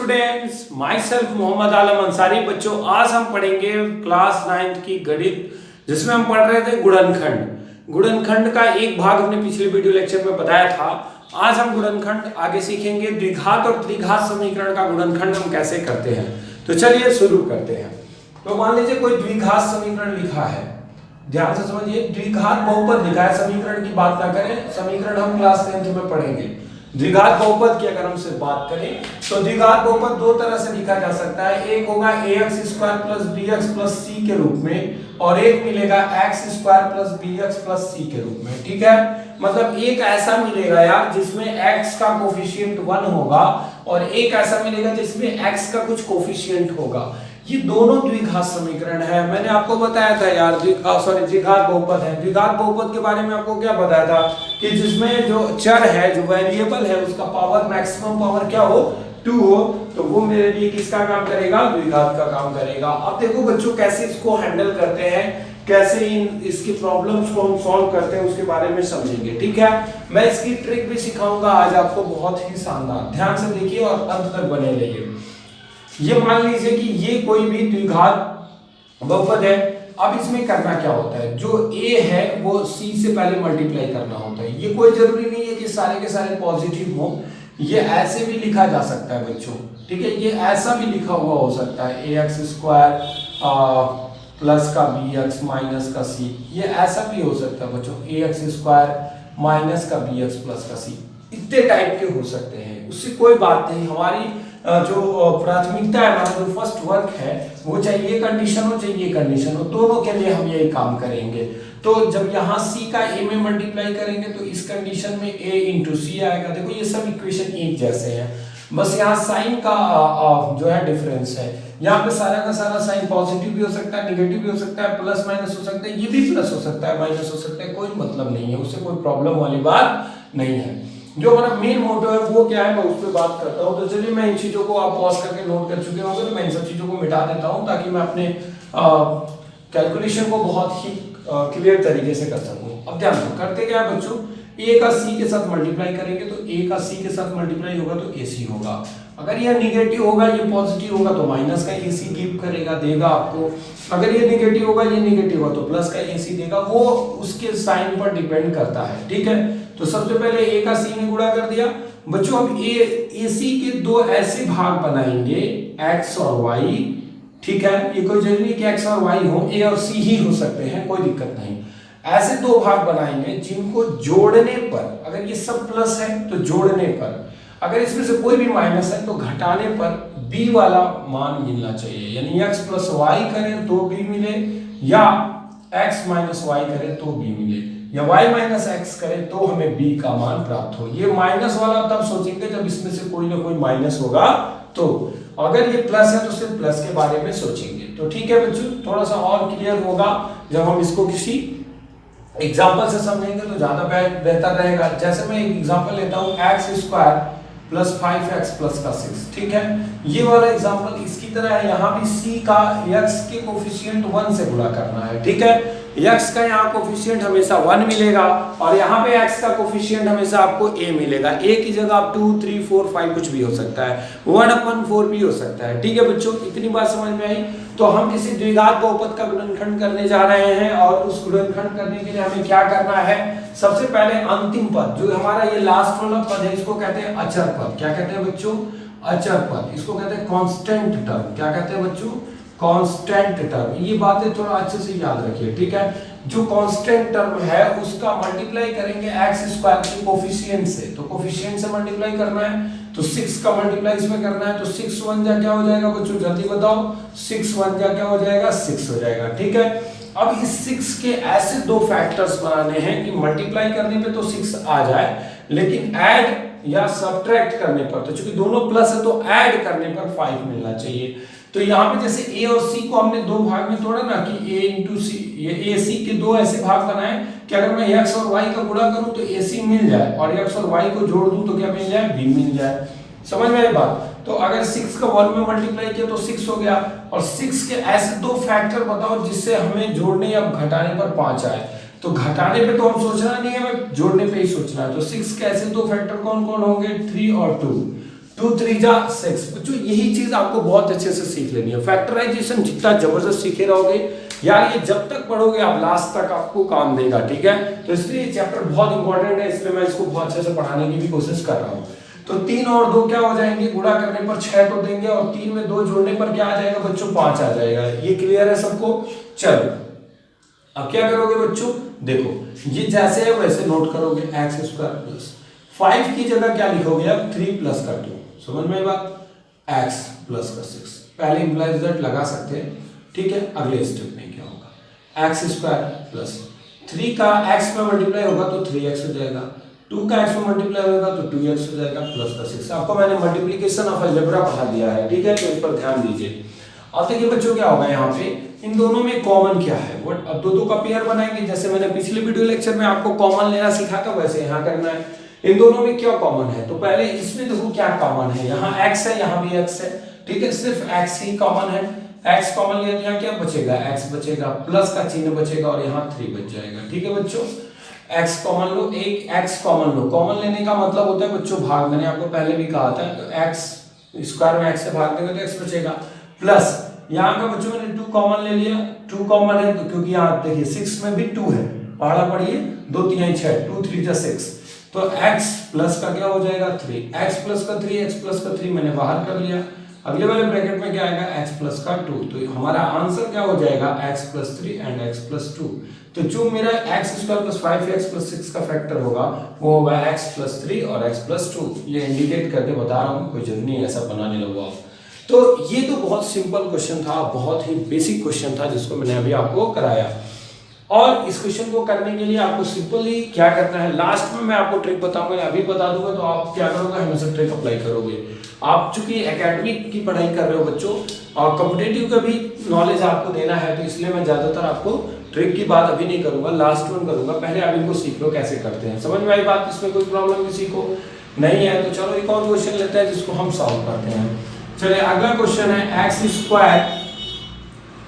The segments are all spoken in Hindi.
स्टूडेंट्स, माई सेल्फ मोहम्मद आलम अंसारी। बच्चों, आज हम पढ़ेंगे क्लास 9th की गणित, जिसमें हम पढ़ रहे थे गुणनखंड। गुणनखंड का एक भाग हमने पिछले वीडियो लेक्चर में बताया था। आज हम गुणनखंड आगे सीखेंगे। द्विघात और त्रिघात समीकरण का गुणनखंड हम कैसे करते हैं। तो चलिए शुरू करते हैं। तो मान लीजिए कोई द्विघात समीकरण लिखा है, ध्यान से समझिए। द्विघात बहुपद लिखा है, समीकरण की बात ना करें, समीकरण हम क्लास 10th में पढ़ेंगे। द्विघात बहुपद की अगर हमसे बात करें तो द्विघात बहुपद दो तरह से लिखा जा सकता है। एक होगा ax² + bx + c के रूप में, और एक मिलेगा x² + bx + c के रूप में। ठीक है, मतलब एक ऐसा मिलेगा यार जिसमें x का कोफिशिएंट 1 होगा, और एक ऐसा मिलेगा जिसमें x का कुछ कोफिशिएंट होगा। ये दोनों द्विघात समीकरण है। मैंने आपको बताया था यार, द्विघात बहुपद है। द्विघात बहुपद के बारे में आपको क्या बताया था कि जिसमें जो चर है, जो वेरिएबल है, उसका पावर मैक्सिमम पावर क्या हो, 2 हो, तो वो मेरे लिए किसका काम करेगा, द्विघात का काम करेगा। अब देखो बच्चों, कैसे इसको हैंडल करते हैं, कैसे इसकी प्रॉब्लम्स को हम सॉल्व करते हैं, उसके बारे में समझेंगे। ठीक है, मैं इसकी ट्रिक भी सिखाऊंगा आज आपको, बहुत ही शानदार। ध्यान से देखिए और अंत तक बने रहिए। ये मान लीजिए कि ये कोई भी द्विघात बहुपद है। अब इसमें करना क्या होता है, जो a है वो c से पहले मल्टीप्लाई करना होता है। ये कोई जरूरी नहीं है कि सारे के सारे पॉजिटिव हो, ये ऐसे भी लिखा जा सकता है बच्चों। ठीक है, ये ऐसा भी लिखा हुआ हो सकता है ax² प्लस का bx माइनस का c, ये ऐसा भी हो सकता है बच्चों, ax² माइनस का bx प्लस का c। इतने टाइप के हो सकते हैं, उससे कोई बात नहीं। हमारी जो प्राथमिकता है, हमारा जो फर्स्ट वर्क है, वो चाहिए कंडीशन हो, चाहिए कंडीशन हो, दोनों के लिए हम यही काम करेंगे। तो जब यहाँ c का a में मल्टीप्लाई करेंगे तो इस कंडीशन में a इंटू सी आएगा। देखो ये सब इक्वेशन एक जैसे हैं, बस यहाँ साइन का जो है डिफरेंस है। यहाँ पे सारा का सारा साइन पॉजिटिव भी हो सकता है, निगेटिव भी हो सकता है, प्लस माइनस हो सकता है, ये भी प्लस हो सकता है, माइनस हो सकता है, कोई मतलब नहीं है, उससे कोई प्रॉब्लम वाली बात नहीं है। जो हमारा मेन मोटो है वो क्या है, मैं उस पर बात करता हूँ। तो चलिए, मैं इन चीजों को आप पॉज करके नोट कर चुके होंगे, तो मैं इन सब चीजों को मिटा देता हूँ ताकि मैं अपने कैलकुलेशन को बहुत ही क्लियर तरीके से कर सकूँ। अब ध्यान दो, करते क्या है बच्चों, a का c के साथ मल्टीप्लाई करेंगे तो a का c के साथ मल्टीप्लाई होगा तो ac होगा। अगर यह निगेटिव होगा, ये पॉजिटिव होगा तो माइनस का ac गिव करेगा, देगा आपको। अगर ये निगेटिव होगा, ये निगेटिव होगा तो प्लस का ac देगा। वो उसके साइन पर डिपेंड करता है। ठीक है, तो सबसे पहले a का c में गुणा कर दिया बच्चों। अब ac के दो ऐसे भाग बनाएंगे, x और y। ठीक है, ये कोई जरूरी नहीं कि x और y हो, a और c ही हो सकते हैं, कोई दिक्कत नहीं। ऐसे दो भाग बनाएंगे जिनको जोड़ने पर, अगर ये सब प्लस है तो जोड़ने पर, अगर इसमें से कोई भी माइनस है तो घटाने पर b वाला मान मिलना चाहिए। यानी x + y करें तो b मिले, या x - y करें तो b मिले, या y - x करें तो हमें b का मान प्राप्त हो। ये माइनस वाला तब सोचेंगे जब इसमें से कोई ना कोई माइनस होगा, तो अगर ये प्लस है तो सिर्फ प्लस के बारे में सोचेंगे। तो ठीक है बच्चों, थोड़ा सा और क्लियर होगा जब हम इसको किसी एग्जाम्पल से समझेंगे तो ज्यादा बेहतर रहेगा। जैसे मैं एक एग्जाम्पल लेता हूँ, x² + 5x + 6। ठीक है, ये वाला एग्जाम्पल इसकी तरह है। यहाँ भी c का x के कोफिशिएंट 1 से गुणा करना है। ठीक है, x का यहाँ कोफिशिएंट हमेशा 1 मिलेगा, और यहाँ पे x का कोफिशिएंट हमेशा आपको a मिलेगा। a की जगह आप 2, 3, 4, 5 कुछ भी हो सकता है, 1/4 भी हो सकता है। ठीक है बच्चों, इतनी बात समझ में आई। तो हम किसी द्विघात बहुपद का गुणनखंड करने जा रहे हैं, और उस गुणनखंड करने के लिए हमें क्या करना है, सबसे पहले अंतिम पद जो हमारा ये लास्ट वाला पद है, इसको कहते हैं अचर पद। क्या कहते हैं बच्चों, अचर पद। इसको कहते हैं कांस्टेंट टर्म। क्या कहते हैं बच्चों, कांस्टेंट टर्म। ये बातें थोड़ा अच्छे से याद रखिए। ठीक है, जो कांस्टेंट टर्म है उसका मल्टीप्लाई करेंगे x² के कोफिशिएंट से, तो कोफिशिएंट से मल्टीप्लाई करना है, तो 6 का मल्टीप्लाई इसमें करना है, तो 6 1 जा क्या हो जाएगा बच्चों, जल्दी बताओ, 6 1 जा क्या हो जाएगा, 6 हो जाएगा। ठीक है, अब इस 6 के ऐसे दो फैक्टर्स बनाने हैं कि मल्टीप्लाई करने पे तो 6 आ जाए, लेकिन ऐड या सब्ट्रैक्ट करने पर, तो चूंकि दोनों प्लस है तो ऐड करने पर 5 मिलना चाहिए। तो यहाँ पे जैसे a और c को हमने दो भाग में तोड़ा ना, कि a × c, ये ac के दो ऐसे भाग बनाए कि अगर मैं x और y का गुणा करूं तो ac मिल जाए, और x और y को जोड़ दूं तो क्या मिल जाए, b मिल जाए। समझ में आई बात। तो अगर 6 का 1 में मल्टीप्लाई किया तो 6 हो गया, और 6 के ऐसे दो फैक्टर बताओ जिससे हमें जोड़ने या घटाने पर 5 आए। तो घटाने पे तो हम सोचना नहीं है, हमें जोड़ने पे ही सोचना है। तो 6 के ऐसे दो फैक्टर कौन कौन होंगे, 3 और 2। 2 3 जा 6। बच्चों यही चीज आपको बहुत अच्छे से सीख लेनी है। फैक्टराइजेशन जितना जबरदस्त सीखे रहोगे यार, ये जब तक पढ़ोगे आप लास्ट तक आपको काम देगा, ठीक है। तो इसलिए ये चैप्टर बहुत इंपॉर्टेंट है, इसलिए मैं इसको बहुत अच्छे से पढ़ाने की भी कोशिश कर रहा हूँ। तो 3 और 2 क्या हो जाएंगे, गुणा करने पर 6 तो देंगे, और 3 में 2 जोड़ने पर क्या आ जाएगा बच्चों, 5 आ जाएगा। ये क्लियर है सबको? चलो अब क्या करोगे बच्चों, देखो ये जैसे है वैसे नोट करोगे, एक्स स्क्वायर प्लस 5 की जगह क्या लिखोगे अब, 3 प्लस का 2। समझ में बात, एक्स प्लस का 6। पहले इंप्लाइज दैट लगा सकते हैं, ठीक है। अगले स्टेप में क्या होगा, एक्स स्क्वायर प्लस 3 का एक्स में मल्टीप्लाई होगा तो 3x हो जाएगा, 2 का एक्स में मल्टीप्लाई होगा तो 2x हो जाएगा, प्लस का 6। आपको मैंने मल्टीप्लिकेशन ऑफ अलजेब्रा पढ़ा दिया है, ठीक है, तो इस पर ध्यान दीजिए। अब देखिए बच्चों क्या होगा यहाँ पे, इन दोनों में कॉमन क्या है, व्हाट, अब दो का पेयर बनाएंगे, जैसे मैंने पिछले वीडियो लेक्चर में आपको कॉमन लेना सिखा था वैसे यहाँ करना है। इन दोनों में क्या कॉमन है, तो पहले इसमें देखो क्या कॉमन है, यहाँ x है यहाँ भी x है, ठीक है, सिर्फ x ही कॉमन है। x कॉमन लिया, यहाँ क्या बचेगा, x बचेगा, प्लस का चिन्ह बचेगा और यहाँ 3 बच जाएगा, ठीक है बच्चों। x कॉमन लो, एक x कॉमन लो, कॉमन लेने का मतलब होता है बच्चों भाग, मैंने आपको पहले भी कहा था, तो x स्क्वायर में x से भाग देंगे तो x बचेगा, प्लस यहाँ का बच्चों मैंने 2 कॉमन ले लिया, 2 कॉमन है तो क्योंकि यहाँ देखिए 6 में भी 2 है, पढ़ा पढ़िए, 2 3 6, 2 3 जा 6, तो x प्लस का क्या हो जाएगा 3, x प्लस का 3, x प्लस का 3 मैंने बाहर कर लिया। अगले वाले ब्रैकेट में क्या आएगा, x प्लस का 2, तो हमारा आंसर क्या हो जाएगा, x plus 3 and x plus 2। तो जो मेरा x square plus 5x plus 6 का फैक्टर होगा वो होगा x प्लस 3 और x प्लस 2। ये इंडिकेट करके बता रहा हूँ, कोई जरूरी नहीं ऐसा बनाने लगो आप। तो ये तो बहुत सिंपल क्वेश्चन था, बहुत ही बेसिक क्वेश्चन था जिसको मैंने अभी आपको कराया। और इस क्वेश्चन को करने के लिए आपको सिंपली क्या करना है, लास्ट में मैं आपको ट्रिक बताऊंगा, अभी बता दूंगा तो आप क्या करोगे, हमेशा ट्रिक अप्लाई करोगे। आप चूंकि एकेडमिक की पढ़ाई कर रहे हो बच्चों और कॉम्पिटिटिव का भी नॉलेज आपको देना है, तो इसलिए मैं ज्यादातर आपको ट्रिक की बात अभी नहीं करूंगा, लास्ट में करूंगा। पहले आप इनको सीख लो कैसे करते हैं, समझ में आई बात, इसमें कोई प्रॉब्लम किसी को नहीं है। तो चलो एक और क्वेश्चन लेते हैं जिसको हम सॉल्व करते हैं। चलिए अगला क्वेश्चन है x square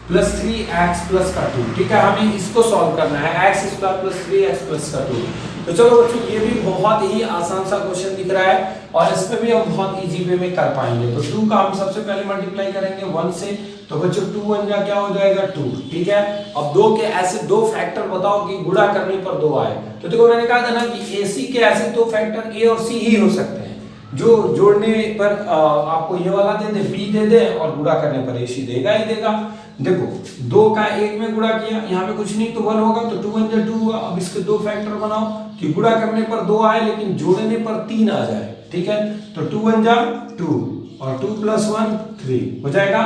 plus 3x plus का 2, ठीक है, हमें इसको सॉल्व करना है, x square plus 3x plus का 2। तो चलो बच्चों ये भी बहुत ही आसान सा क्वेश्चन दिख रहा है और इसमें भी हम बहुत इजी वे में कर पाएंगे। तो 2 का हम सबसे पहले मल्टीप्लाई करेंगे 1 से, तो बच्चों 2 1 जा क्या हो जाएगा 2, ठीक है। अब 2 के ऐसे 2 फैक्टर बताओ कि गुणा करने पर 2 आए, तो देखो मैंने कहा था ना कि AC के ऐसे 2 फैक्टर A और C ही हो सकते हैं, जो जोड़ने पर आपको ये वाला दे दे, B दे दे, और गुणा करने पर AC देगा ही देगा। देखो 2 का 1 में गुणा किया, यहाँ पे कुछ नहीं तो 1 होगा, तो 2 1 जा 2 हुआ। अब इसके 2 फैक्टर बनाओ कि गुणा करने पर 2 आए लेकिन जोड़ने पर 3 आ जाए, ठीक है। तो 2 1 जा 2 और 2 प्लस 1 3 हो जाएगा।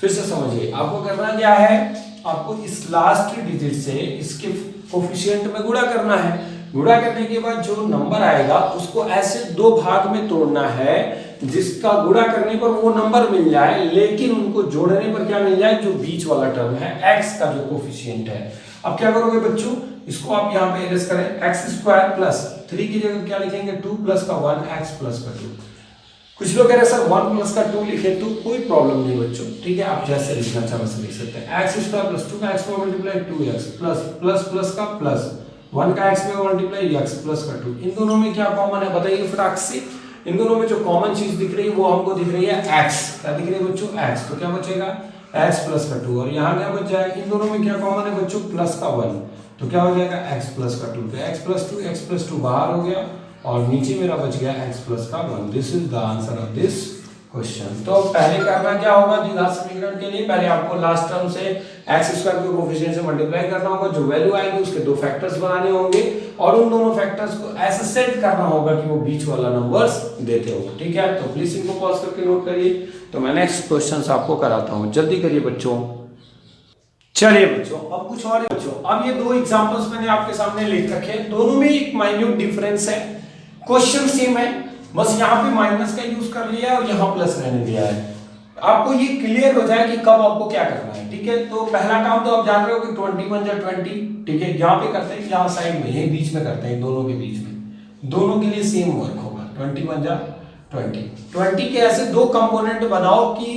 फिर से समझिए, आपको करना क्या है, आपको इस लास्ट डिजिट से इसके कोफिशिएंट में गुणा करना है। गुणा करने के बाद जो नंबर आएगा उसको ऐसे 2 भाग में तोड़ना है जिसका गुणा करने पर वो नंबर मिल जाए, लेकिन उनको जोड़ने पर क्या मिल जाए, जो बीच वाला टर्म है x का जो कोफिशिएंट है। अब क्या करोगे बच्चों, इसको आप यहाँ पे इरेज करें, एक्स स्क्वायर प्लस 3 की जगह क्या लिखेंगे 2 प्लस का 1 x प्लस का 2। कुछ लोग कह रहे हैं सर 1 प्लस का 2 लिखे, तो कोई प्रॉब्लम नहीं बच्चों, ठीक है, आप जैसे लिखना चाहे वैसे लिख सकते हैं। एक्स स्क्वायर प्लस 2 का x में multiply 2x plus plus plus का प्लस 1 का x में मल्टीप्लाई x प्लस का 2। इन दोनों में क्या कॉमन है बताइए फटाक से। इन दोनों में जो कॉमन चीज दिख रही है वो हमको दिख रही है x, क्या दिख रही है बच्चों x, तो क्या बचेगा x प्लस का 2, और यहाँ क्या बच जाएगा, इन दोनों में क्या कॉमन है बच्चों प्लस का 1, तो क्या हो जाएगा x प्लस का 2, तो x प्लस 2 बाहर हो गया और नीचे मेरा बच गया x प्लस का 1। This is the answer of this question. तो पहले करना क्या होगा, द्विघात समीकरण के लिए पहले आपको लास्ट टर्म से एक्स स्क्वायर के कोफिशिएंट से मल्टीप्लाई करना होगा, जो वैल्यू आएगी उसके 2 फैक्टर्स बनाने होंगे और उन दोनों फैक्टर्स को ऐसे सेट करना होगा कि वो बीच वाला नंबर्स देते हो, ठीक है। तो प्लीज इनको पॉज करके नोट करिए। तो मैं नेक्स्ट क्वेश्चन आपको कराता हूँ, जल्दी करिए बच्चों। चलिए बच्चों अब कुछ और बच्चों, अब ये 2 एग्जांपल्स मैंने आपके सामने लिख रखे हैं, दोनों में एक माइन्यूट डिफरेंस है, क्वेश्चन सेम है, बस यहाँ पे माइनस का यूज कर लिया है और यहाँ प्लस रहने दिया है। आपको ये क्लियर हो जाए कि कब आपको क्या करना है, ठीक है। तो पहला काम तो आप जान रहे हो कि 21 जा 20, ठीक है, यहाँ पे करते हैं, यहाँ साइड में यही बीच में करते हैं, दोनों के बीच में, दोनों के लिए सेम वर्क होगा। 21 जा 20 के ऐसे 2 कंपोनेंट बनाओ कि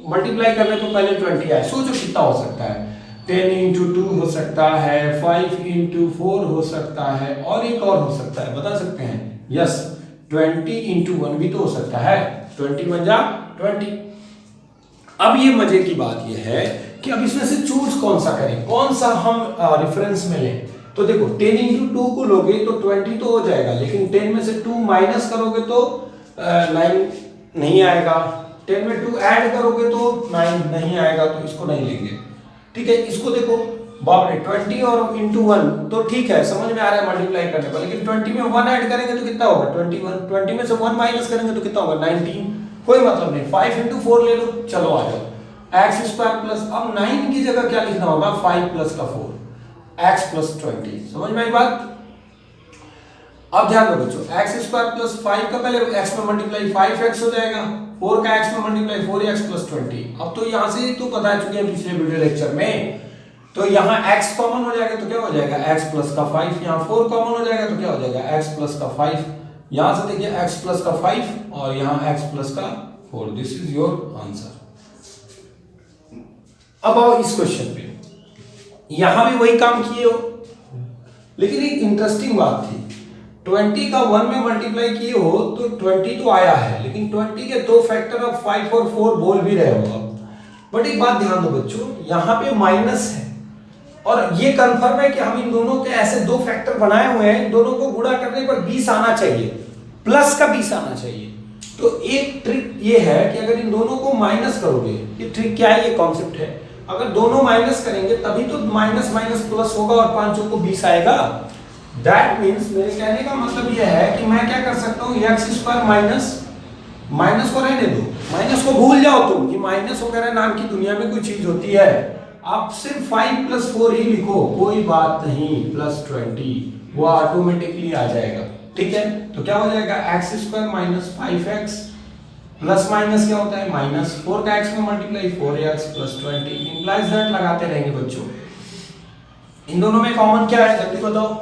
मल्टीप्लाई करने तो पहले 20 आए। सोचो कितना हो सकता है, 10 इंटू 2 हो सकता है, 5 इंटू 4 हो सकता है, और एक और हो सकता है, बता सकते हैं, यस 20 इंटू 1 भी तो हो सकता है, 20 1 जा 20। अब ये मजे की बात ये है कि अब इसमें से चूज कौन सा करें, कौन सा हम रेफरेंस में लें। तो देखो 10 इंटू 2 को लोगे तो 20 तो हो जाएगा, लेकिन 10 में से 2 माइनस करोगे तो 9 नहीं आएगा, 10 में 2 ऐड करोगे तो 9 नहीं आएगा, तो इसको नहीं लेंगे। ठीक है, इसको देखो बाप रे 20 और इंटू 1 तो ठीक है, समझ में आ रहा है मल्टीप्लाई करने पर, लेकिन 20 में 1 ऐड करेंगे तो कितना होगा 21, 20 में से 1 माइनस करेंगे तो कितना होगा 19, कोई मतलब नहीं। 5 इंटू 4 ले लो, चलो आ जाओ एक्स स्क्वायर प्लस, अब 9 की जगह क्या लिखना होगा 5 प्लस का 4 एक्स प्लस 20, समझ में आई बात। अब ध्यान दो बच्चों, एक्स स्क्वायर प्लस 5 का पहले एक्स में मल्टीप्लाई 5x हो जाएगा, 4 का x में मल्टीप्लाई 4x प्लस 20। अब तो यहां से तो बता चुके हैं पिछले वीडियो लेक्चर में, तो यहाँ x कॉमन हो जाएगा तो क्या हो जाएगा x प्लस का 5, यहाँ 4 कॉमन हो जाएगा तो क्या हो जाएगा x प्लस का 5, यहां से देखिए x प्लस का 5 और यहाँ x प्लस का 4, दिस इज योर आंसर। अब आओ इस क्वेश्चन पे, यहां भी वही काम किए हो, लेकिन एक इंटरेस्टिंग बात थी, 20 का 1 में मल्टीप्लाई किए हो तो 20 तो आया है, लेकिन 20 के दो फैक्टर ऑफ 5 और 4 बोल भी रहे हो अब। बट एक बात ध्यान दो बच्चों, यहाँ पे माइनस है और ये कंफर्म है कि हम इन दोनों के ऐसे दो फैक्टर बनाए हुए हैं, इन दोनों को गुणा करने पर 20 आना चाहिए, प्लस का 20 आना चाहिए। तो एक ट्रिक ये है कि अगर इन दोनों को माइनस करोगे, ये ट्रिक क्या है, ये कॉन्सेप्ट है, अगर दोनों माइनस करेंगे तभी तो माइनस माइनस प्लस होगा और 5 को 20 आएगा। दैट मीन्स मेरे कहने का मतलब यह है कि मैं क्या कर सकता हूँ, एक्स स्क्वायर माइनस, माइनस को रहने दो, माइनस को भूल जाओ तुम कि माइनस वगैरह नाम की दुनिया में कोई चीज होती है, आप सिर्फ 5 प्लस 4 ही लिखो, कोई बात नहीं, प्लस 20 वो ऑटोमेटिकली आ जाएगा। ठीक है, तो क्या हो जाएगा x square minus 5x plus minus क्या होता है माइनस 4 का x में multiply 4x plus 20 implies that लगाते रहेंगे बच्चों। इन दोनों में कॉमन क्या है जल्दी बताओ,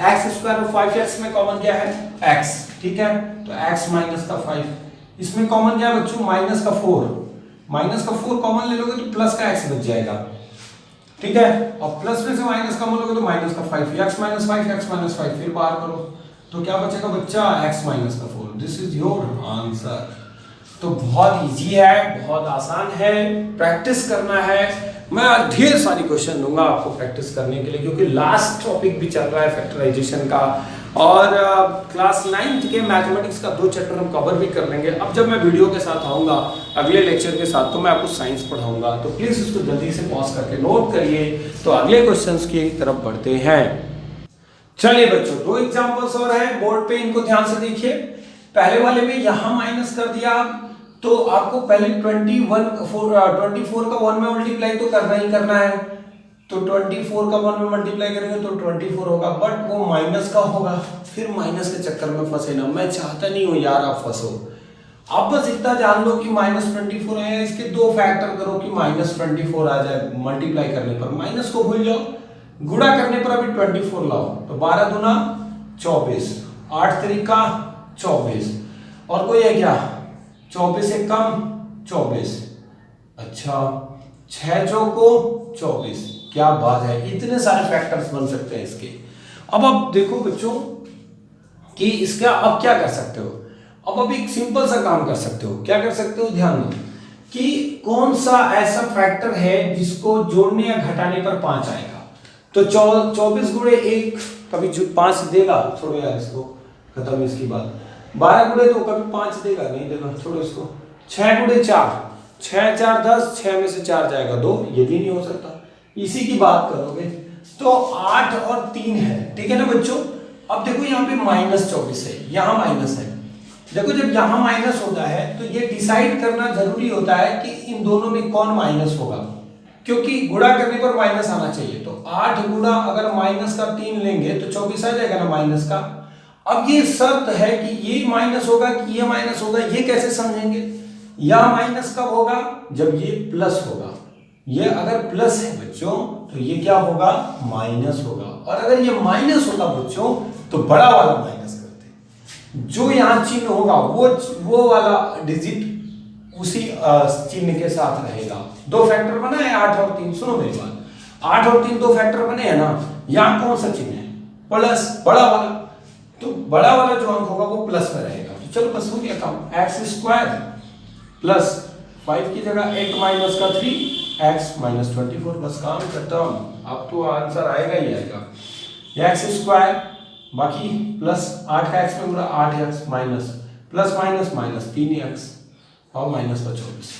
x स्क्वायर और 5x में कॉमन क्या है x, ठीक है, तो x माइनस का 5, इसमें कॉमन क्या है बच्चों माइनस का 4, माइनस का 4 कॉमन ले लोगे तो प्लस का x बच जाएगा। ठीक है, और प्लस में से माइनस कॉमन लोगे तो माइनस का 5, x माइनस 5 x माइनस 5 फिर बाहर करो तो क्या बचेगा बच्चा x माइनस का 4, दिस इज योर आंसर। तो बहुत इजी है, बहुत आसान है, प्रैक्टिस करना है। मैं आज ढेर सारी क्वेश्चन दूंगा आपको प्रैक्टिस करने के लिए, क्योंकि लास्ट टॉपिक भी चल रहा है फैक्टराइजेशन का, और क्लास 9th के मैथमेटिक्स का 2 चैप्टर हम कवर भी कर लेंगे। अब जब मैं वीडियो के साथ आऊँगा अगले लेक्चर के साथ तो मैं आपको साइंस पढ़ाऊंगा, तो प्लीज़ इसको जल्दी से पॉज करके नोट करिए। तो अगले क्वेश्चन की तरफ बढ़ते हैं। चलिए बच्चों, 2 एग्जाम्पल्स और हैं बोर्ड पे, इनको ध्यान से देखिए। पहले वाले में यहां माइनस कर दिया तो आपको पहले 24 का 1 में मल्टीप्लाई तो करना ही करना है, तो 24 का 1 में मल्टीप्लाई करेंगे तो 24 होगा, बट वो माइनस का होगा, फिर माइनस के चक्कर में फंसे ना, मैं चाहता नहीं हूं यार आप फंसो। आप बस इतना जान लो कि -24 है, इसके 2 फैक्टर करो कि -24 आ जाए, मल्टीप्लाई करने पर माइनस को भूल जाओ, गुणा करने पर अभी 24 लाओ, तो 12 दूना 24, 8 तरीका 24, और कोई है क्या 24 से कम 24, अच्छा 6 चौको 24, क्या बात है, इतने सारे फैक्टर्स बन सकते हैं इसके। अब आप देखो बच्चों कि इसका अब क्या कर सकते हो, अब एक सिंपल सा काम कर सकते हो, क्या कर सकते हो ध्यान दो कि कौन सा ऐसा फैक्टर है जिसको जोड़ने या घटाने पर 5 आएगा। तो 24 गुणे 1 कभी 5 देगा, छोड़ो यार इसको, खत्म इसकी बात। 12 गुणे 2 कभी 5 देगा, नहीं देगा, छोड़ो इसको। 6 गुणे 4, 6 4 10, 6 में से 4 जाएगा 2, ये भी नहीं हो सकता। इसी की बात करोगे तो 8 और 3 है, ठीक है ना बच्चों। अब देखो यहाँ पे -24 है, यहाँ माइनस है। देखो जब यहाँ माइनस होता है तो ये डिसाइड करना जरूरी होता है कि इन दोनों में कौन माइनस होगा, क्योंकि गुणा करने पर माइनस आना चाहिए। तो 8 गुणा अगर माइनस का 3 लेंगे तो 24 आ जाएगा ना माइनस का। अब ये शर्त है कि ये माइनस होगा कि ये माइनस होगा, ये कैसे समझेंगे। यह माइनस कब होगा, जब ये प्लस होगा। ये अगर प्लस है बच्चों तो ये क्या होगा, माइनस होगा। और अगर ये माइनस होता बच्चों तो बड़ा वाला माइनस करते, जो यहाँ चिन्ह होगा वो वाला डिजिट उसी चिन्ह के साथ रहेगा। 2 फैक्टर बना है 8 और 3, सुनो मेरी बात, 8 और 3 2 फैक्टर बने हैं ना, यहाँ कौन सा चिन्ह है, प्लस, बड़ा वाला। तो बड़ा वाला जो अंक होगा वो प्लस में रहेगा। तो चलो बस हो गया काम, एक्स स्क्वायर प्लस 5 की जगह 8 माइनस का 3 एक्स माइनस 24, बस काम खत्म। अब तो आंसर आएगा ही आएगा, एक्स स्क्वायर बाकी प्लस 8 का एक्स में पूरा 8x minus plus minus minus 3x और माइनस का 24।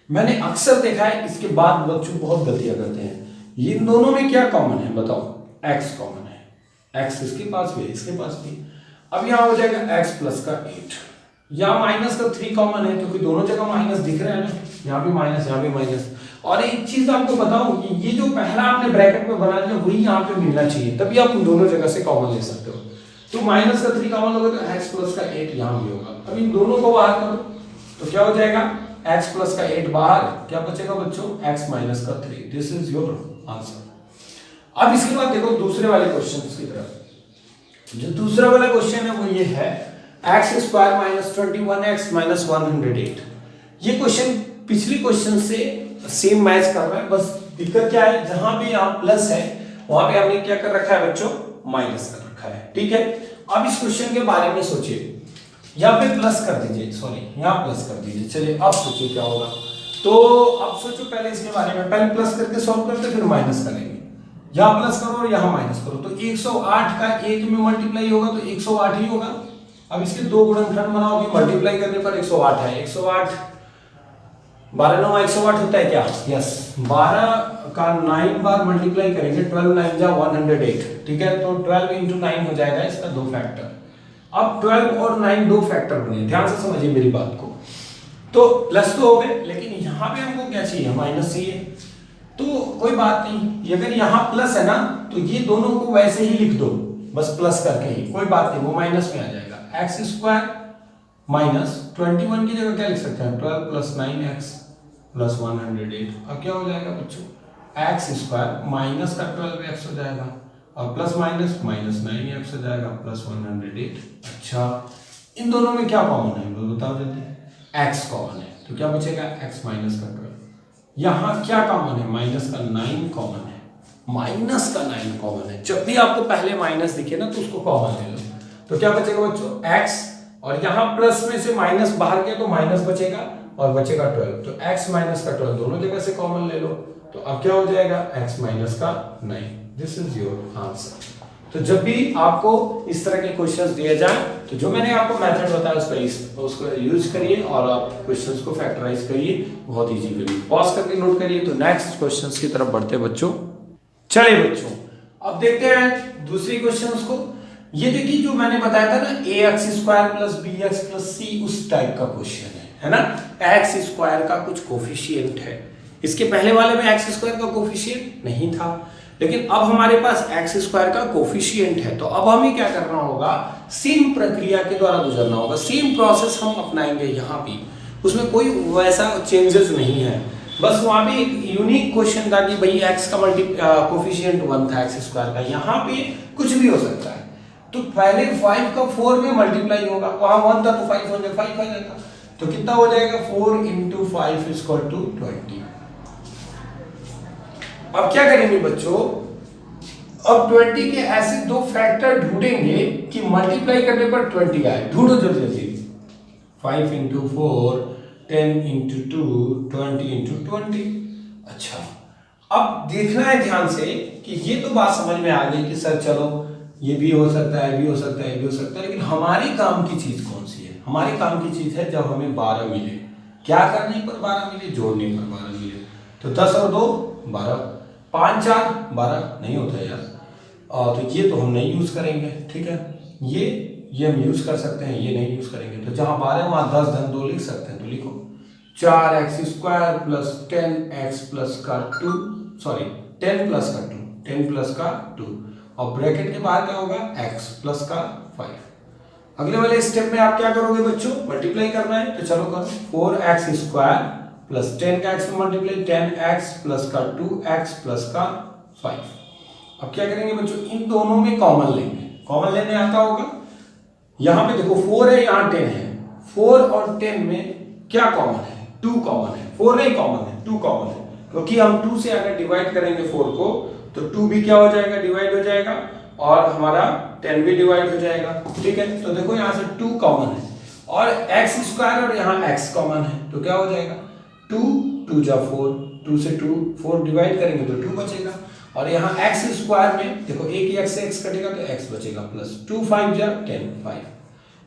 मैंने अक्सर देखा है इसके बाद बच्चों बहुत गलतियां करते हैं। ये इन दोनों में क्या कॉमन है बताओ, x कॉमन है, x इसके पास भी है इसके पास भी। अब यहाँ हो जाएगा x प्लस का 8, यहाँ माइनस का 3 कॉमन है क्योंकि दोनों जगह माइनस दिख रहा है ना, यहाँ भी माइनस यहाँ भी माइनस। और एक चीज आपको बताऊं कि ये जो पहला आपने ब्रैकेट में बना लिया वही यहाँ पे मिलना चाहिए, तभी आप उन दोनों जगह से कॉमन ले सकते हो। तो माइनस का 3 कॉमन होगा तो x प्लस का 8 यहाँ भी होगा। अब इन दोनों को बाहर करो तो क्या हो जाएगा, x प्लस का 8 बाहर, क्या बचेगा बच्चों, x माइनस का 3। This is your answer. अब इसके बाद देखो दूसरे वाले क्वेश्चन की तरफ। जो दूसरा वाला क्वेश्चन है वो ये है x square minus 21x minus 108। ये क्वेश्चन पिछली क्वेश्चन से सेम मैच कर रहा है, बस दिक्कत क्या है, जहां भी यहाँ प्लस है वहां पे हमने क्या कर रखा है बच्चों, माइनस कर रखा है। ठीक है, अब इस क्वेश्चन के बारे में सोचिए, यहाँ पे प्लस कर दीजिए, सॉरी यहाँ प्लस कर दीजिए। चलिए अब सोचिए क्या होगा। तो अब सोचो पहले इसके बारे में, पहले प्लस करके सॉल्व करते फिर माइनस करेंगे। यहाँ प्लस करो और यहाँ माइनस करो, तो 108 का 1 में मल्टीप्लाई होगा तो 108 ही होगा। अब इसके दो गुणनखंड बनाओगे, मल्टीप्लाई करने पर 108 है, 108 12 9 108 होता है क्या, यस। 12 का 9 बार मल्टीप्लाई करेंगे, 12 9 जा 108, ठीक है। तो 12 इंटू 9 हो जाएगा इसका 2 फैक्टर। अब 12 और 9 दो फैक्टर बने, ध्यान से समझिए मेरी बात को। तो प्लस तो हो गए, लेकिन यहाँ पे हमको क्या चाहिए, माइनस चाहिए। तो कोई बात नहीं, अगर यहाँ प्लस है ना तो ये दोनों को वैसे ही लिख दो, बस प्लस करके ही, कोई बात नहीं, वो माइनस में आ जाएगा। एक्स स्क्वायर माइनस 21 की जगह क्या लिख सकते हैं, 12 प्लस 9x प्लस 108। अब क्या हो जाएगा बच्चों, एक्स स्क्वायर माइनस का 12x हो जाएगा और प्लस माइनस माइनस 9x हो जाएगा प्लस 108। अच्छा, इन दोनों में क्या कॉमन है बताओ जल्दी, x कॉमन है, तो क्या बचेगा x माइनस का 12। यहाँ क्या कॉमन है, माइनस का 9 कॉमन है, माइनस का 9 कॉमन है। जब भी आपको पहले माइनस दिखे ना तो उसको कॉमन ले लो, तो क्या बचेगा बच्चों, x, और यहाँ प्लस में से माइनस बाहर गया तो माइनस बचेगा और बचेगा 12, तो x माइनस का 12 दोनों जगह से कॉमन ले लो, तो अब क्या हो जाएगा, x माइनस का 9। This is your answer. तो जब भी आपको इस तरह के क्वेश्चंस दिए जाए तो जो मैंने आपको मेथड बताया उसको यूज करिए और आप क्वेश्चंस को फैक्टराइज करिए, बहुत इजी करिए। पॉज करके नोट करिए। तो नेक्स्ट क्वेश्चंस की तरफ बढ़ते हैं बच्चों। चलिए बच्चों, अब देखते हैं दूसरी क्वेश्चंस को। ये देखिए जो मैंने बताया था ना, A X square plus B X plus C, उस टाइप का क्वेश्चन है ना। एक्स स्क्वायर का कुछ कोफिशिएंट है, इसके पहले वाले में एक्स स्क्वायर का कोफिशिएंट नहीं था, लेकिन अब हमारे पास एक्स स्क्वायर का कोफिशिएंट है। तो अब हमें क्या करना होगा, सेम प्रक्रिया के द्वारा गुजरना होगा, सेम प्रोसेस हम अपनाएंगे यहाँ भी, उसमें कोई वैसा चेंजेस नहीं है। बस वहां पे एक यूनिक क्वेश्चन था कि भाई एक्स का कोफिशिएंट 1 था एक्स स्क्वायर का, यहाँ पे कुछ भी हो सकता है। तो पहले 5 का 4 में मल्टीप्लाई होगा, वहां 1 था तो 5 हो जाएगा, 5 आ जाएगा, तो कितना हो जाएगा, 4 इंटू 5 इक्वल टू 20। अब क्या करेंगे बच्चों, अब 20 के ऐसे दो फैक्टर ढूंढेंगे कि मल्टीप्लाई करने पर 20 आए। ढूंढो जल्दी जल्दी, 5 इंटू 4, 10 इंटू 2, 20 इंटू 20। अच्छा, अब देखना है ध्यान से कि ये तो बात समझ में आ गई कि सर चलो ये भी हो सकता है, भी हो सकता है, भी हो सकता है, लेकिन हमारी काम की चीज कौन सी है, हमारी काम की चीज है जब हमें 12 मिले, क्या करने पर 12 मिले, जोड़ने पर 12 मिले। तो 10 और 2 12, 5 4 12 नहीं होता यार, तो ये तो हम नहीं यूज करेंगे, ठीक है। ये हम यूज कर सकते हैं, ये नहीं यूज करेंगे। तो जहां 12 वहां 10 धन 2 लिख सकते हैं, तो लिखो 4x square plus 10x plus का 2, सॉरी 10 प्लस का 2, 10 प्लस का 2, और ब्रैकेट के बाहर क्या होगा, x प्लस का 5। अगले वाले स्टेप में आप क्या करोगे बच्चों, मल्टीप्लाई करना है, तो चलो करो, 4x स्क्वायर प्लस 10 का x में मल्टीप्लाई, 10x प्लस का 2x प्लस का 5। अब क्या करेंगे बच्चों, इन दोनों में कॉमन लेंगे, कॉमन लेने आता होगा। यहाँ पे देखो 4 है, यहाँ 10 है, 4 और 10 में क्या कॉमन है, 2 कॉमन है, 4 नहीं कॉमन है, 2 कॉमन है, क्योंकि हम 2 से अगर डिवाइड करेंगे 4 को तो 2 भी क्या हो जाएगा, डिवाइड हो जाएगा, और हमारा 10 भी डिवाइड हो जाएगा। ठीक है, तो देखो यहाँ से 2 कॉमन है और x स्क्वायर और यहाँ x कॉमन है, तो क्या हो जाएगा 2 2 जा 4, 2 से 2 4 डिवाइड करेंगे तो 2 बचेगा और यहाँ x स्क्वायर में देखो एक ही x से x कटेगा तो x बचेगा प्लस 2 5 जा 10 5।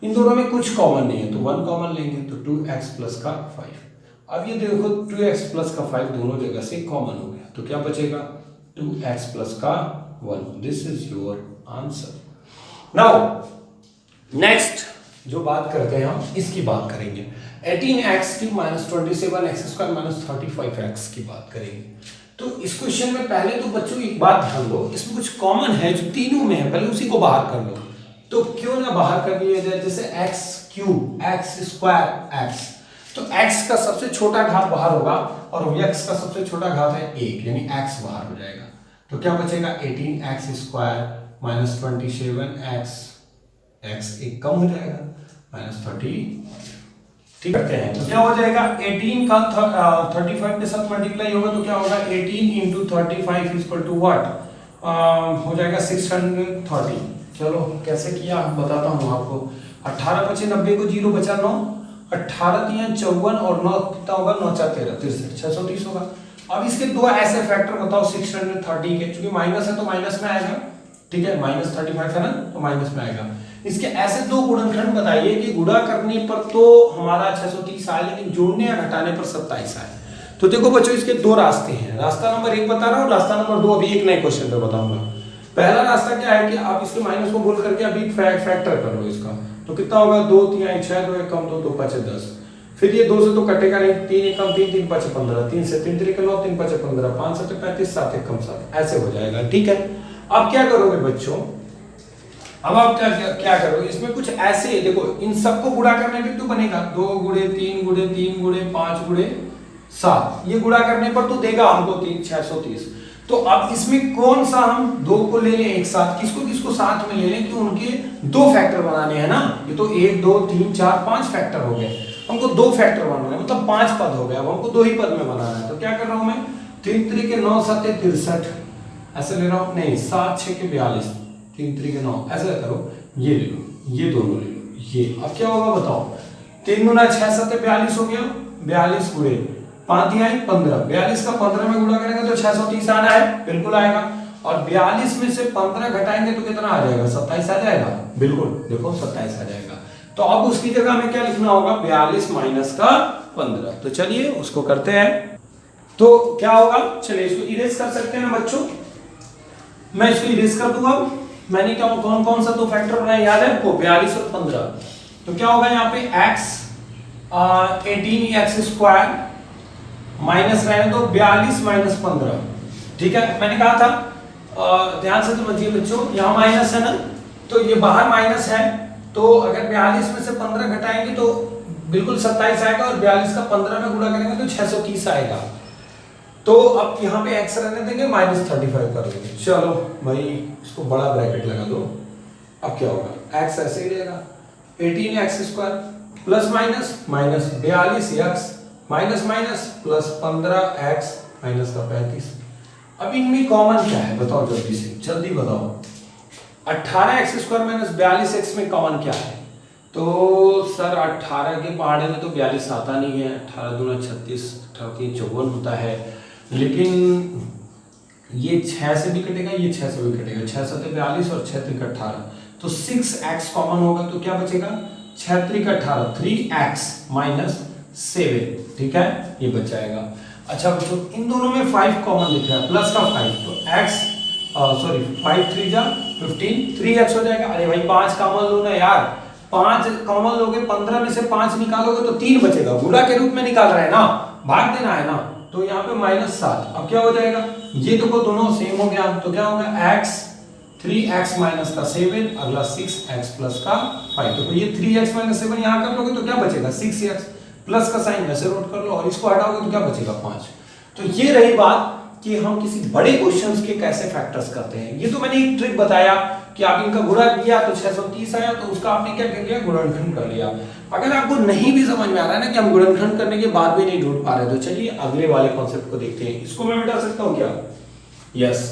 इन दोनों में कुछ कॉमन नहीं है तो 1 कॉमन लेंगे तो 2x प्लस का 5। अब ये देखो 2x प्लस का 5 दोनों जगह से कॉमन हो गया तो क्या बचेगा 2x प्लस का 1। This is your answer. Now next जो बात करते हैं हम इसकी बात करेंगे 18x की minus 27x square minus 35x की बात करेंगे। तो इस क्वेश्चन में पहले तो बच्चों एक बात ध्यान दो, इसमें कुछ कॉमन है जो तीनों में है, पहले उसी को बाहर कर लो। तो क्यों ना बाहर कर लिया जाए, जैसे x cube x square x, तो x का सबसे छोटा घात बाहर होगा और x का सबसे छोटा घात है 1 यानी x बाहर हो जाएगा तो क्या बचेगा 18x square minus 27x, x 1 कम हो जाएगा माइनस 30। ठीक है, तो क्या हो जाएगा 18 का 35 के साथ मल्टीप्लाई होगा तो क्या होगा 18 इंटू 35 इक्वल टू व्हाट हो जाएगा 630। चलो कैसे किया बताता हूँ आपको। 18 बचे 90 को 0 बचा 9, 18 3 54 और 9 कितना होगा 9 4 13 63 630 होगा। अब इसके दो ऐसे फैक्टर बताओ 630 के, क्योंकि माइनस है तो माइनस में आएगा। ठीक है, माइनस 35 है ना तो माइनस में आएगा। इसके ऐसे दो गुणनखंड बताइए कि गुणा करने पर तो हमारा 630 आए लेकिन जोड़ने या घटाने पर 27 आए। तो देखो बच्चों इसके दो रास्ते हैं, रास्ता नंबर 1 बता रहा हूँ, रास्ता नंबर 2 अभी एक नए क्वेश्चन पे बताऊंगा। पहला रास्ता क्या है कि आप इसके माइनस को बोल करके अभी फैक्टर कर लो इसका, तो कितना होगा 2 3 6 2 1 कम 2 2 5 10। फिर ये 2 से तो कटेगा नहीं, 3 1 कम 3 3 5 15, 3 से 3 3 9 3 5 15, 5 7 35 7 1 कम 7, ऐसे हो जाएगा। ठीक है, अब क्या करोगे बच्चों, अब आप क्या करोगे इसमें कुछ ऐसे देखो, इन सबको गुणा करने पे तो बनेगा 2 गुणे 3 गुणे 3 गुणे 5 गुणे 7, ये गुणा करने पर तो देगा हमको 630। तो अब इसमें कौन सा हम दो को ले लें एक साथ, किसको किसको साथ में ले लें कि उनके दो फैक्टर बनाने हैं ना। ये तो 1 2 3 4 5 फैक्टर हो गए, हमको दो फैक्टर बनाना है मतलब 5 पद हो गए, अब हमको दो ही पद में बनाना है। तो क्या कर रहा हूं मैं 3 3 के 9 7 63 ऐसे ले रहा हूं, नहीं 7 6 के 42 3 3 के 9 ऐसे करो, ये ले लो, ये दोनों ले लो, ये अब क्या होगा बताओ 3 गुना 6 7 42 हो गया, 42 गुणे 5 दिया 15, 42 का 15 में गुणा करेंगे तो 630 आना है, बिल्कुल आएगा। और 42 में से 15 घटाएंगे तो कितना आ जाएगा 27 आ जाएगा, बिल्कुल देखो 27 आ जाएगा। तो अब उसकी जगह में क्या लिखना होगा 42 माइनस का 15। तो चलिए उसको करते हैं, तो क्या होगा चलिए इसको इरेज कर सकते हैं ना बच्चों, मैं इसको इरेज कर दूंगा। मैंने क्या कौन कौन सा दो फैक्टर बनाया याद है आपको 42 और 15। तो क्या होगा यहाँ पे x 18x स्क्वायर माइनस रहने दो 42 माइनस 15। ठीक है, मैंने कहा था ध्यान से समझिए बच्चों, यहाँ माइनस है ना तो ये बाहर माइनस है, तो अगर 42 में से 15 घटाएंगे तो बिल्कुल 27 आएगा और 42 का 15 में गुणा करेंगे तो 630 आएगा। तो अब यहाँ पे x रहने देंगे माइनस 35 कर देंगे। चलो भाई इसको बड़ा ब्रैकेट लगा दो। अब क्या होगा x ऐसे ही रहेगा 18x square plus minus minus 42x minus minus plus 15x minus का 35। अब इनमें कॉमन क्या है बताओ जल्दी से, जल्दी बताओ। 18x स्क्वायर माइनस 42x में कॉमन क्या है? तो सर 18 के पहाड़े में तो 42 आता नहीं है, 18 दूना 36, 18 3 54 होता है, लेकिन ये 6 से भी कटेगा, ये 6 से भी कटेगा, 6 7 42 और 6 3 18, तो 6x कॉमन होगा तो क्या बचेगा 6 3 18 3x माइनस 7। ठीक है, ये बच जाएगा। अच्छा बच्चों इन दोनों में 5 कॉमन दिख रहा है, प्लस का 5, तो x सॉरी 5 3 जा 15 3x हो जाएगा। अरे भाई 5 कॉमन लो ना यार, 5 कॉमन लोगे 15 में से 5 निकालोगे तो 3 बचेगा, गुणा के रूप में निकाल रहे हैं ना, भाग देना है ना, तो यहाँ पे -7। अब क्या हो जाएगा, ये देखो दोनों सेम हो गया, तो क्या होगा x 3x माइनस का 7, अगला 6x प्लस का 5। तो ये 3x माइनस 7 यहाँ कर लोगे तो क्या बचेगा 6x, प्लस का साइन वैसे नोट कर लो और इसको हटाओगे तो क्या बचेगा 5। तो ये रही बात कि हम किसी बड़े क्वेश्चंस के कैसे फैक्टर्स करते हैं। ये तो मैंने एक ट्रिक बताया कि आप इनका गुणा किया तो 630 आया, तो उसका आपने क्या कर लिया गुणनखंड कर लिया। अगर आपको नहीं भी समझ में आ रहा है ना कि हम गुणनखंड करने के बाद भी नहीं ढूंढ पा रहे, तो चलिए अगले वाले कॉन्सेप्ट को देखते हैं। इसको मैं मिटा सकता हूँ क्या? यस,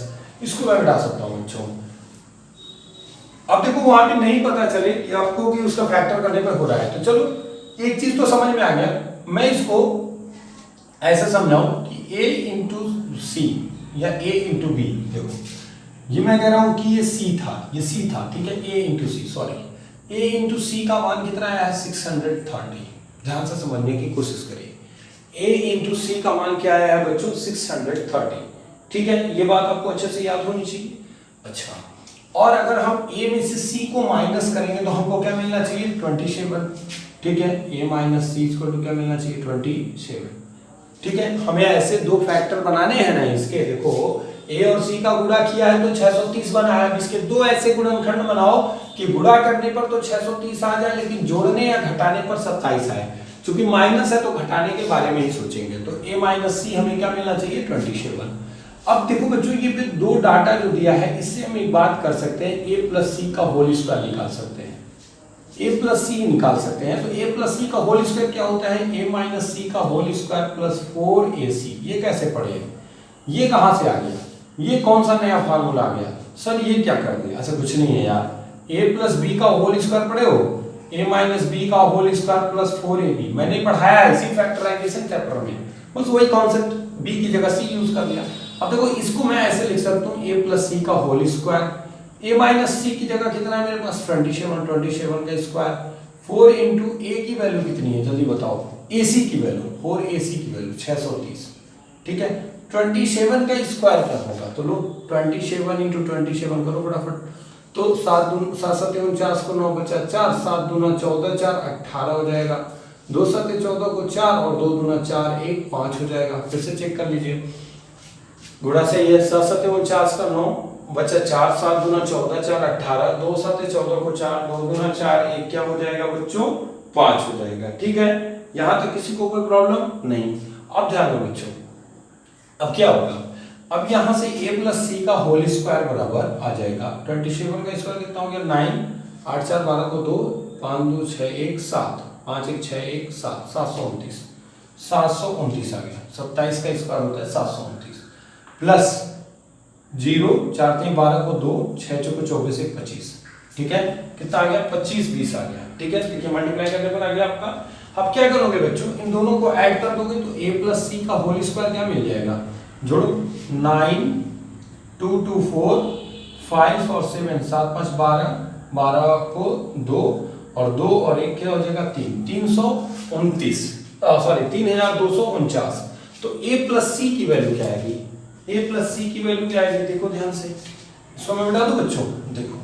इसको मैं मिटा सकता हूँ बच्चों। अब देखो वहां भी नहीं पता चले कि आपको कि उसका फैक्टर करने पर हो रहा है, तो चलो एक चीज तो समझ में आ गया। मैं इसको ऐसा समझाऊं कि a इंटू सी या a इंटू बी। देखो ये मैं कह रहा हूं कि ये c था, ये c था, ठीक है, a into C, sorry a into C का मान कितना आया है 630। ध्यान से समझने की कोशिश करिए। a इंटू सी का मान क्या आया है बच्चों 630, ठीक है, ये बात आपको अच्छे से याद होनी चाहिए। अच्छा, और अगर हम a में से c को माइनस करेंगे तो हमको क्या मिलना चाहिए 27, ठीक है, a minus c equal to क्या मिलना चाहिए 27, ठीक है। हमें ऐसे दो फैक्टर बनाने हैं ना इसके, देखो a और c का गुणा किया है तो 630 बना है। इसके दो ऐसे गुणनखंड बनाओ कि गुणा करने पर तो 630 आ जाए लेकिन जोड़ने या घटाने पर 27 आए। क्योंकि माइनस है तो घटाने के बारे में ही सोचेंगे, तो a माइनस सी हमें क्या मिलना चाहिए 27। अब देखो बच्चों ये भी दो डाटा जो दिया है इससे हम एक बात कर सकते हैं, a प्लस सी का होल स्क्वायर निकाल सकते हैं, a प्लस सी निकाल सकते हैं। तो a प्लस सी का होल स्क्वायर क्या होता है a माइनस सी का होल स्क्वायर प्लस 4ac। ये कैसे पढ़े, ये कहां से आ गया, ये कौन सा नया फार्मूला आ गया सर, ये क्या कर दिया। अच्छा कुछ नहीं है यार, a प्लस बी का होल स्क्वायर पढ़े हो, a माइनस बी का होल स्क्वायर प्लस 4ab मैंने पढ़ाया है इसी फैक्टराइजेशन चैप्टर में, बस वही कॉन्सेप्ट b की जगह c यूज कर लिया। अब देखो इसको मैं ऐसे लिख सकता हूँ a प्लस सी का होल स्क्वायर, a माइनस सी की जगह कितना है मेरे पास 27 का स्क्वायर, 4 इंटू ए की वैल्यू कितनी है जल्दी बताओ, ac की वैल्यू 4ac की वैल्यू 630, ठीक है। 27 का स्क्वायर क्या होगा, तो लो 27 इंटू 27 करो फटाफट, तो 7 7 49 को 9 बचा 4, 7 दूना 14, 4 18 हो जाएगा, 2 7 14 को 4 और 2 दूना 4 1 5 हो जाएगा। फिर से चेक कर लीजिए, गुणा से ये 7 7 49 का 9 बचा 4, 7 दूना 14, 4 18, 2 7 14 को 4, 2 दूना 4 1 क्या हो जाएगा बच्चों 5 हो जाएगा, ठीक है। यहां तक किसी को कोई प्रॉब्लम नहीं। अब ध्यान दो बच्चों, अब क्या होगा, अब यहां से a प्लस सी का होल स्क्वायर बराबर आ जाएगा 27 का स्क्वायर कितना हो गया 9, 8 4 12 को 2, 5 2 6 1 7, 5 1 6 1 7, 729, 729 आ गया। 27 का स्क्वायर होता है 729 प्लस 0 4 3 12 को 2, 6 चौको 24 1 25, ठीक है, कितना आ गया 25 20 आ गया, ठीक है। देखिए मल्टीप्लाई करने पर आ गया आपका। अब क्या करोगे बच्चों, इन दोनों को ऐड कर दोगे तो a प्लस सी का होल स्क्वायर क्या मिल जाएगा, जोड़ो 9 2 2 4 5 और 7 7 5 12, 12 को 2 और 2 और 1 क्या हो जाएगा 3, 329 सॉरी 3249। तो a प्लस सी की वैल्यू क्या आएगी, a प्लस सी की वैल्यू क्या आएगी, देखो ध्यान से, इसको मैं बता दूं बच्चों, देखो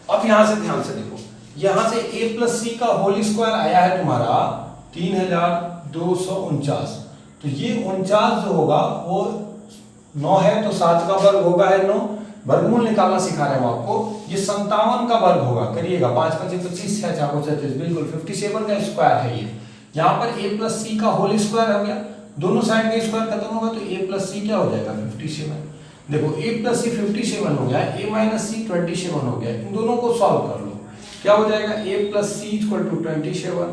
अब यहां से ध्यान से देखो, यहां से a प्लस सी का होल स्क्वायर आया है तुम्हारा 3249, तो ये 49 जो होगा वो 9 है तो 7 का वर्ग होगा है 9, वर्गमूल निकालना सिखा रहे हैं हम आपको, ये 57 का वर्ग होगा, करिएगा 5 5 25 6 4 37, बिल्कुल 57 का स्क्वायर है ये। यहाँ पर a प्लस सी का होल स्क्वायर हो गया, दोनों साइड का स्क्वायर खत्म होगा तो a प्लस सी क्या हो जाएगा 57। देखो a प्लस सी 57 हो गया, a माइनस सी 27 हो गया, इन दोनों को सॉल्व कर लो, क्या हो जाएगा a plus c equal to 27,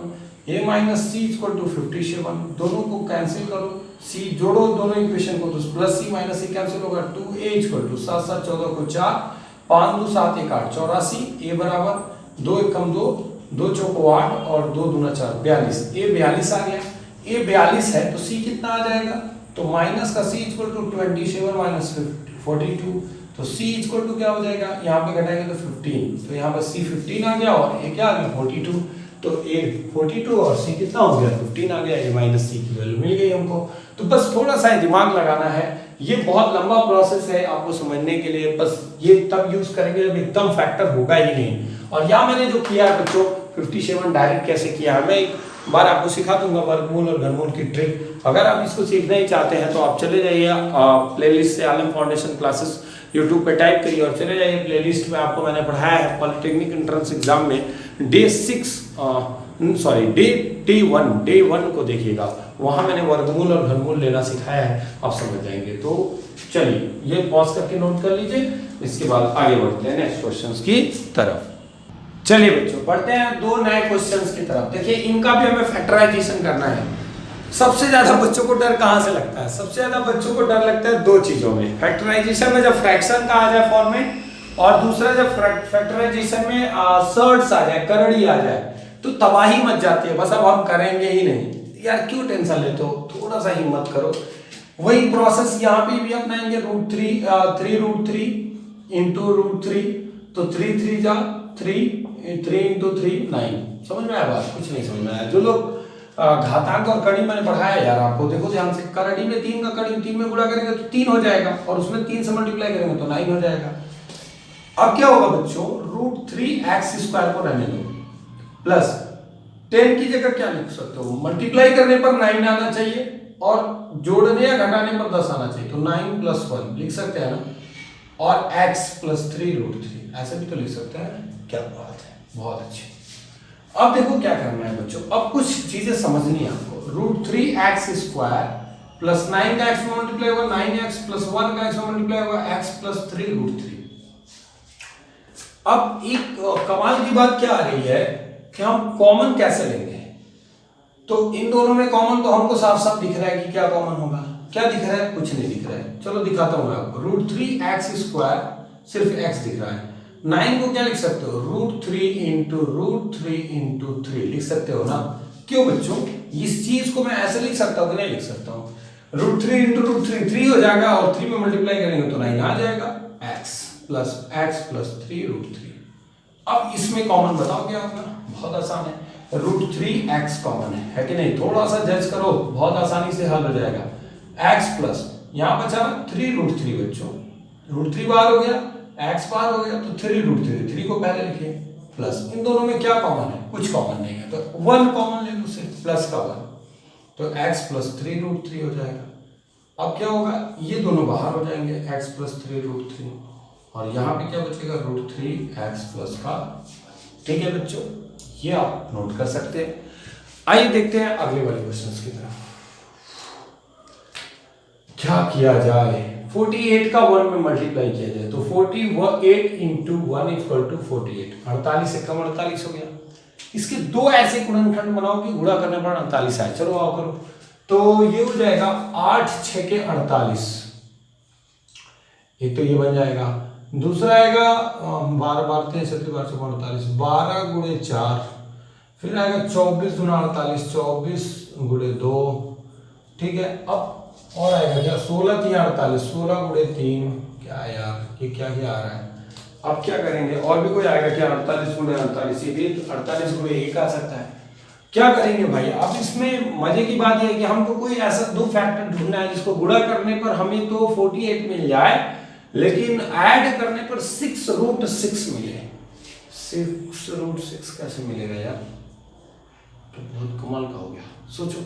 a minus c equal to 57, दोनों को कैंसिल करो, c जोड़ो दोनों इक्वेशन को, तो प्लस सी माइनस सी कैंसिल होगा, 2a इक्वल टू 7 7 14 को 4, 5 2 7 1 8 84, a बराबर 2 1 कम 2 2 चौको 8 और 2 दूना 4 42, a 42 आ गया। a 42 है तो c कितना आ जाएगा, तो माइनस का c इक्वल टू 27 माइनस 42, तो c इक्वल टू क्या हो जाएगा, यहाँ पे घटाएंगे तो 15, तो यहाँ पर c 15 आ गया और a क्या आ गया 42, तो a 42 और c कितना हो गया 15 आ गया, a माइनस c की वैल्यू मिल गई हमको। तो बस थोड़ा सा दिमाग लगाना है, ये बहुत लंबा प्रोसेस है आपको समझने के लिए, बस ये तब यूज करेंगे जब एकदम फैक्टर होगा ही नहीं। और यहाँ मैंने जो किया है बच्चों 57 डायरेक्ट कैसे किया है, मैं एक बार आपको सिखा दूंगा वर्गमूल और घनमूल की ट्रिक। अगर आप इसको सीखना ही चाहते हैं तो आप चले जाइए प्लेलिस्ट से आलम फाउंडेशन क्लासेस यूट्यूब पे टाइप करिए और चले जाइए प्लेलिस्ट में, आपको मैंने पढ़ाया है पॉलिटेक्निक एंट्रेंस एग्जाम में डे 1 को देखिएगा, वहां मैंने वर्गमूल और घनमूल लेना सिखाया है, आप समझ जाएंगे। तो चलिए ये पॉज करके नोट कर लीजिए, इसके बाद आगे बढ़ते हैं नेक्स्ट क्वेश्चंस की तरफ। चलिए बच्चों बढ़ते हैं दो नए क्वेश्चंस की तरफ। देखिए इनका भी हमें फैक्टराइजेशन करना है। सबसे ज्यादा बच्चों को डर कहां से लगता है, सबसे ज्यादा बच्चों को डर लगता है दो चीजों में, फैक्टराइजेशन में जब फ्रैक्शन का आ जाए फॉर्मेट और दूसरा जब फैक्टराइजेशन में सर्ड्स आ जाए, करड़ी आ जाए, तो तबाही मच जाती है, बस अब हम करेंगे ही नहीं। यार क्यों टेंशन लेते हो, थोड़ा सा हिम्मत करो। वही प्रोसेस यहाँ पे भी अपनाएंगे, √3 इंटू √3, तो 3 जा 3 इंटू 3 9। समझ में आया बात? कुछ नहीं समझ में आया? जो लोग घातांक और कड़ी मैंने पढ़ाया यार आपको, देखो ध्यान से, करड़ी में 3 का कड़ी 3 में गुणा करेंगे तो 3 हो जाएगा, और उसमें 3 से मल्टीप्लाई करेंगे तो 9 हो जाएगा। अब क्या होगा बच्चों, √3x² को रहने दो, प्लस 10 की जगह क्या लिख सकते हो, मल्टीप्लाई करने पर 9 आना चाहिए और जोड़ने या घटाने पर 10 आना चाहिए, तो 9 + 1 लिख सकते हैं ना, और x + 3√3 ऐसे भी तो लिख सकते हैं। क्या बात है, बहुत अच्छी। अब देखो क्या करना है बच्चों, अब कुछ चीजें समझनी है आपको। √3x² प्लस 9 का x में मल्टीप्लाई होगा 9x, प्लस 1 का x में मल्टीप्लाई होगा x + 3√3। अब एक कमाल की बात क्या आ रही है कि हम कॉमन कैसे लेंगे। तो इन दोनों में कॉमन तो हमको साफ साफ दिख रहा है कि क्या कॉमन होगा। क्या दिख रहा है? कुछ नहीं दिख रहा है। चलो दिखाता हूं मैं आपको। √3x² सिर्फ x दिख रहा है। 9 को क्या लिख सकते हो, √3 × 3 लिख सकते हो ना। क्यों बच्चों, इस चीज को मैं ऐसे लिख सकता हूं कि नहीं लिख सकता हूं। √3 × √3 3 हो जाएगा, और 3 में मल्टीप्लाई करेंगे तो 9 आ जाएगा, x + 3√3। अब इसमें कॉमन बताओ क्या होगा। बहुत आसान है, √3x कॉमन है कि नहीं? थोड़ा सा जज करो, बहुत आसानी से हल हो जाएगा। x प्लस यहां बचा 3√3 बच्चों, √3 बाहर हो गया, x बाहर हो गया, तो 3√3, 3 को पहले लिखिए, प्लस इन दोनों में क्या कॉमन है? कुछ कॉमन नहीं है, तो 1 कॉमन ले लो, सिर्फ प्लस का 1, तो x + 3√3 हो जाएगा। अब क्या होगा, ये दोनों बाहर हो जाएंगे, x + 3√3, और यहाँ पे क्या बचेगा, √3x का। ठीक है बच्चों, ये आप नोट कर सकते हैं। आइए देखते हैं अगले वाले क्वेश्चन की तरफ। क्या किया जाए, 48 का 1 में मल्टीप्लाई किया जाए तो 48 × 1 = 48, 48 से कम 48 हो गया। इसके दो ऐसे गुणनखंड बनाओ कि गुणा करने पर 48 आए। चलो आओ करो, तो ये हो जाएगा 8 × 6 = 48, एक तो ये बन जाएगा। दूसरा आएगा 12 12 3 7 12 48, 12 × 4, फिर आएगा 24 × 48, 24 × 2। ठीक है, अब और आएगा क्या, 16 × 3 = 48, 16 × 3, क्या यार ये क्या क्या आ रहा है। अब क्या करेंगे, और भी कोई आएगा क्या, 48 × 48, ये भी 48 × 1 आ सकता है। क्या करेंगे भाई, अब इसमें मजे की बात यह है कि हमको कोई ऐसा दो फैक्टर ढूंढना है जिसको गुणा करने पर हमें तो 48 मिल जाए, लेकिन ऐड करने पर 6√6 मिले। 6√6 कैसे मिलेगा यार, तो बहुत कमाल का हो गया। सोचो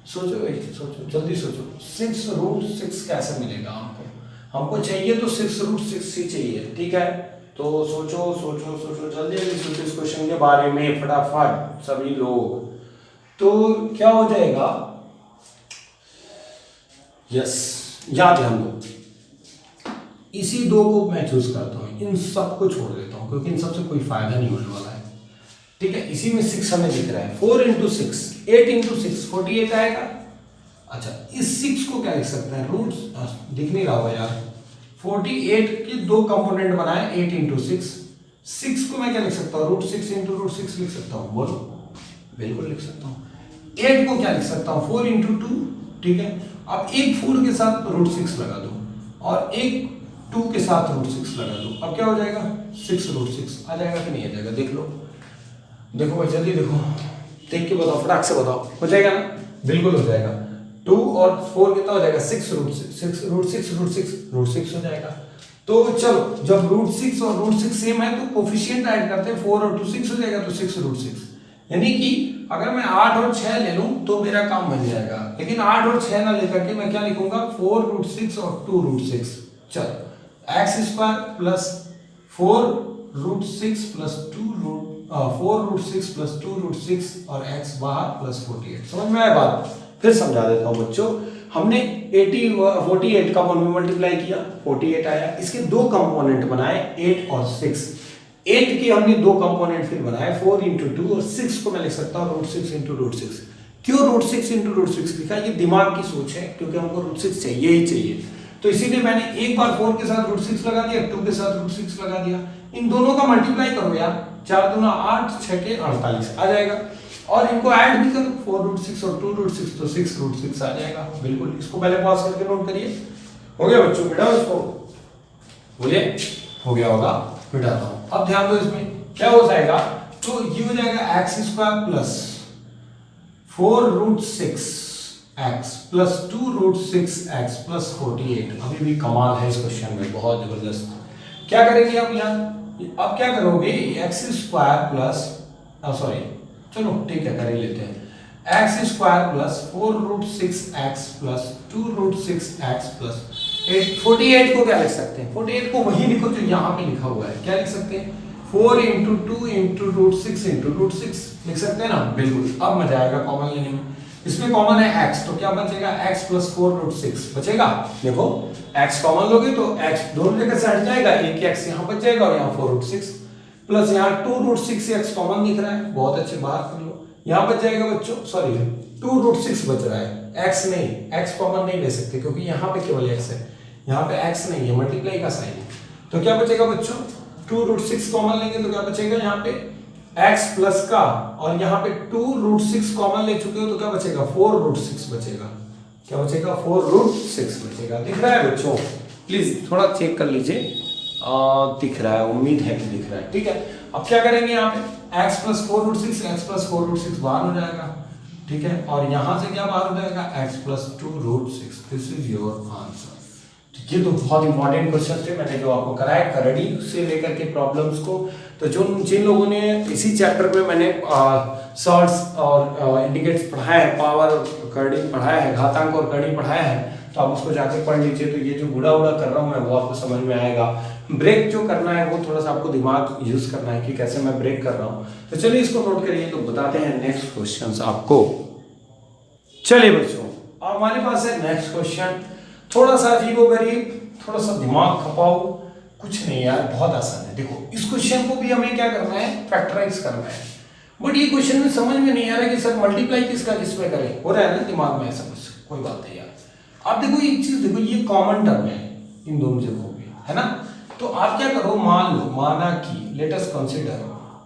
सोचो सोचो, जल्दी सोचो, 6√6 कैसे मिलेगा हमको चाहिए तो 6√6 ही चाहिए। ठीक है, तो सोचो सोचो सोचो, जल्दी जल्दी सोचो इस क्वेश्चन के बारे में फटाफट सभी लोग। तो क्या हो जाएगा, यस, याद ध्यान दो, इसी दो को मैं चूज करता हूँ, इन सब को छोड़ देता हूँ क्योंकि इन सबसे कोई फायदा नहीं होने वाला है। ठीक है, इसी में 6 हमें दिख रहा है, 4 × 6 8 × 6 48 आएगा। अच्छा, इस 6 को क्या लिख सकते हैं, रूट दिख नहीं रहा होगा यार, 48 के दो कंपोनेंट बनाए, 8 × 6, 6 को मैं क्या लिख सकता हूँ, √6 × √6 लिख सकता हूँ। बोलो, बिल्कुल लिख सकता हूँ। 8 को क्या लिख सकता हूँ, 4 × 2। ठीक है, अब एक 4 के साथ √6 लगा दो और एक 2 के साथ √6 लगा दो, अब क्या हो जाएगा, 6√6 आ जाएगा कि नहीं आ जाएगा, देख लो, देखो भाई जल्दी देखो, देख के बताओ, फटाक से बताओ, हो जाएगा ना, बिल्कुल हो जाएगा। 2 और 4 कितना हो जाएगा, 6√6 हो जाएगा। तो चलो, जब √6 और √6 सेम है तो कोफिशिएंट ऐड करते हैं, 4 और 2 6 हो जाएगा, तो 6√6, यानी कि अगर मैं 8 और 6 ले लूं तो मेरा काम बन जाएगा, लेकिन 8 और 6 ना लेकर के मैं क्या लिखूंगा, 4√6 और 2√6। चलो, x² प्लस 4√6 प्लस 4√6 प्लस 2√6 और x बाहर प्लस 48। समझ में आया बात? फिर समझा देता हूं बच्चों। हमने 48 का 1 में मल्टीप्लाई किया, 48 आया, इसके दो कंपोनेंट बनाए, 8 और 6। 8 के हमने दो कंपोनेंट फिर बनाए, 4 × 2, और 6 को मैं लिख सकता हूँ √6 × √6। क्यों √6 × √6 लिखा, ये दिमाग की सोच है, क्योंकि हमको √6 चाहिए ही चाहिए। तो इसीलिए मैंने एक बार 4 के साथ √6 लगा दिया, 2 के साथ √6 लगा दिया। इन दोनों का मल्टीप्लाई करो यार, 4 दूना 8, 6 के 48 आ जाएगा। और इनको ऐड भी करो, 4√6 और 2√6 तो 6√6 आ जाएगा। बिल्कुल, इसको पहले पॉज करके नोट करिए। हो गया बच्चों, मिटाओ इसको, बोलिए हो गया होगा, मिटाता हूं। अब ध्यान दो, इसमें क्या हो जाएगा, तो ये हो जाएगा x² plus 4√6x plus 2√6x plus 48। अभी भी कमाल है इस क्वेश्चन में, बहुत जबरदस्त। क्या करेंगे अब यहाँ, अब क्या करोगे, x² प्लस सॉरी चलो ठीक है कर ही लेते हैं, x² plus 4√6x plus 2√6x plus 48 को क्या लिख सकते हैं, 48 को वही लिखो जो यहाँ पे लिखा हुआ है। क्या लिख सकते हैं, 4 × 2 × √6 × √6 लिख सकते हैं ना। बिल्कुल, अब मजा आएगा कॉमन लेने में। इसमें कॉमन है x, तो क्या बचेगा, x प्लस 4√6 बचेगा। देखो x कॉमन लोगे तो x दोनों जगह से हट जाएगा, एक x यहाँ बच जाएगा और यहाँ 4√6 प्लस यहाँ 2√6x कॉमन दिख रहा है, बहुत अच्छे, बाहर कर लो। यहाँ बच जाएगा बच्चों, सॉरी 2√6 बच रहा है, x नहीं, x कॉमन नहीं ले सकते क्योंकि यहाँ पे केवल x है, यहाँ पे x नहीं है, मल्टीप्लाई का साइन है। तो क्या बचेगा बच्चों, 2√6 कॉमन लेंगे तो क्या बचेगा यहाँ पे x प्लस का, और यहाँ पे 2√6 कॉमन ले चुके हो तो क्या बचेगा, 4√6 बचेगा। क्या बचेगा, 4√6 बचेगा। दिख रहा है बच्चों, प्लीज थोड़ा चेक कर लीजिए, दिख रहा है, उम्मीद है कि दिख रहा है, ठीक है। अब क्या करेंगे यहाँ पे, x प्लस 4√6, x प्लस 4√6 बाहर हो जाएगा, ठीक है, और यहाँ से क्या बाहर हो जाएगा, x plus 2√6। This is your answer. ये तो बहुत इंपॉर्टेंट क्वेश्चन थे, मैंने जो आपको कराया करड़ी से लेकर के प्रॉब्लम्स को। तो जो जिन लोगों ने इसी चैप्टर में मैंने सॉर्ट्स और इंडिकेट्स पढ़ाया है, पावर करड़ी पढ़ाया है, घातांक और करड़ी पढ़ाया है, तो आप उसको जाके पढ़ लीजिए। तो ये जो बूढ़ा कर रहा हूँ मैं वो आपको समझ में आएगा। ब्रेक जो करना है वो थोड़ा सा आपको दिमाग यूज करना है कि कैसे मैं ब्रेक कर रहा हूँ। तो चलिए इसको नोट करिए, तो बताते हैं नेक्स्ट क्वेश्चन आपको। चलिए बच्चों, हमारे पास है नेक्स्ट क्वेश्चन, थोड़ा सा अजीबोगरीब, थोड़ा सा दिमाग खपाओ, कुछ नहीं यार, बहुत आसान है। देखो इस क्वेश्चन को भी हमें क्या करना है, फैक्टराइज करना है। बट ये क्वेश्चन में समझ में नहीं आ रहा है कि सर मल्टीप्लाई किसका किसमें करें, हो रहा है ना दिमाग में ऐसा कुछ, कोई बात नहीं यार। आप देखो एक चीज देखो, ये कॉमन टर्म है इन दोनों जगहों पे, है ना। तो आप क्या करो, मान लो, माना कि let us consider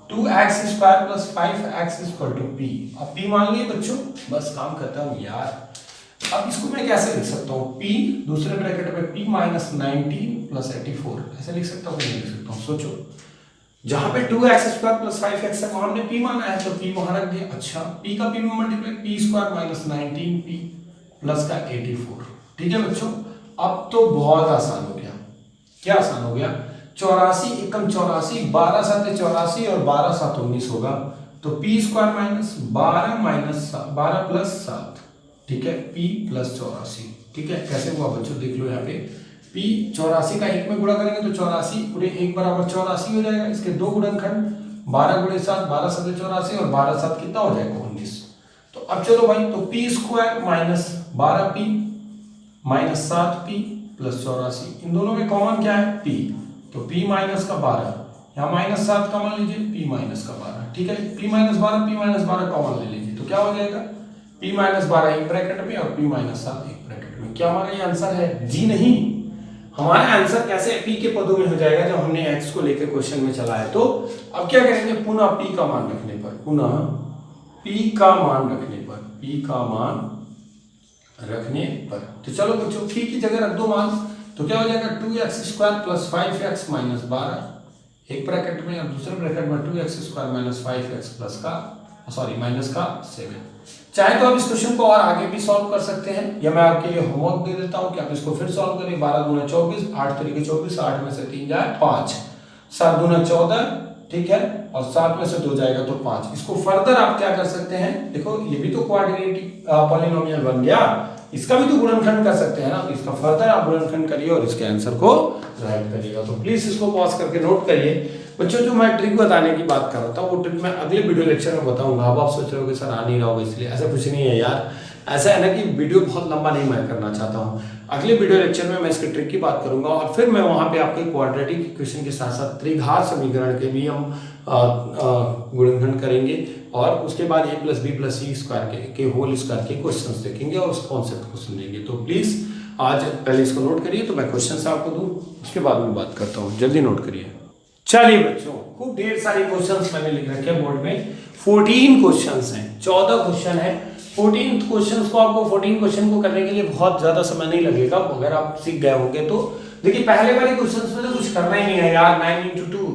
2x² plus 5x = p। अब p मान लिए बच्चों, बस काम करता हूँ यार। अब इसको मैं कैसे लिख सकता हूँ, p दूसरे ब्रैकेट में p माइनस 19 प्लस 84, ऐसे लिख सकता हूँ, नहीं लिख सकता हूँ। सोचो, जहां पे 2x² प्लस 5x है वहां हमने p माना है, तो p वहां रख दिया। अच्छा, p का p में multiply, p² minus 19p plus का 84, ठीक है बच्चों। अब तो बहुत आसान हो गया। क्या आसान हो गया, 84 एकम 84, 12 7 84 और 12 7 19 होगा, तो p² माइनस 12 प्लस 7, ठीक है, p प्लस 84, ठीक है। कैसे हुआ बच्चों, देख लो यहाँ पे, p 84 का 1 में गुणा करेंगे तो 84 पूरे 1 बराबर 84 हो जाएगा। इसके दो गुणनखंड 12 × 7 12 7 84 और 12 7 कितना हो जाएगा, 19। तो अब चलो भाई, तो p² minus 12p minus 7p plus 84, इन दोनों में कॉमन क्या है, p, तो p माइनस का 12, यहाँ माइनस 7 कॉमन लीजिए, p माइनस का 12, ठीक है। p minus 12 p minus 12 common ले लीजिए, तो क्या हो जाएगा, p माइनस 12 एक ब्रैकेट में और p माइनस 7 एक ब्रैकेट में। क्या हमारा ये आंसर है, जी नहीं। हमारा आंसर कैसे p के पदों में हो जाएगा जब हमने x को लेकर क्वेश्चन में चला है। तो अब क्या करेंगे, पुनः p का मान रखने पर, पुनः p का मान रखने पर, p का मान रखने पर, तो चलो बच्चों p की जगह रख दो मान, तो क्या हो जाएगा, 2x² प्लस 5x माइनस 12 एक ब्रैकेट में और दूसरे ब्रैकेट में 2x² माइनस 5x प्लस का सॉरी माइनस का 7। चाहे तो आप इस क्वेश्चन को और आगे भी सॉल्व कर सकते हैं, या मैं आपके लिए होमवर्क दे देता हूं कि आप इसको फिर सॉल्व करिए। 12 दूना 24, 8 तरीके 24, 8 में से 3 जाए 5, 7 दूना 14, ठीक है, और 7 में से 2 जाएगा तो 5। इसको फर्दर आप क्या कर सकते हैं, देखो ये भी तो क्वाड्रेटिक पॉलिनोमियल बन गया, इसका भी तो गुणनखंड कर सकते हैं ना। तो इसका फर्दर आप गुणनखंड करिए और इसके आंसर को राइट करिएगा। तो प्लीज इसको पॉज करके नोट करिए बच्चों। जो मैं ट्रिक बताने की बात कर रहा था वो ट्रिक मैं अगले वीडियो लेक्चर में बताऊंगा। अब आप सोच रहे हो कि सर आ नहीं रहा होगा, इसलिए ऐसा कुछ नहीं है यार। ऐसा है ना कि वीडियो बहुत लंबा नहीं मैं करना चाहता हूँ। अगले वीडियो लेक्चर में मैं इसके ट्रिक की बात करूंगा और फिर मैं वहां पे आपके क्वाड्रेटिक इक्वेशन के साथ साथ त्रिघात समीकरण के भी हम गुणनखंड करेंगे और उसके बाद a + b + c² के होल स्क्वायर के क्वेश्चंस देखेंगे और उस कॉन्सेप्ट को समझेंगे। तो प्लीज आज पहले इसको नोट करिए, तो मैं क्वेश्चन आपको दूं, उसके बाद में बात करता हूँ। जल्दी नोट करिए। चलिए बच्चों, खूब ढेर सारे क्वेश्चंस मैंने लिख रखे हैं बोर्ड में। 14 क्वेश्चंस हैं, 14 क्वेश्चन है। 14 क्वेश्चंस को आपको 14 क्वेश्चन को करने के लिए बहुत ज्यादा समय नहीं लगेगा अगर आप सीख गए होंगे तो। देखिए पहले वाले क्वेश्चंस में तो कुछ करना ही नहीं है यार। 9 × 2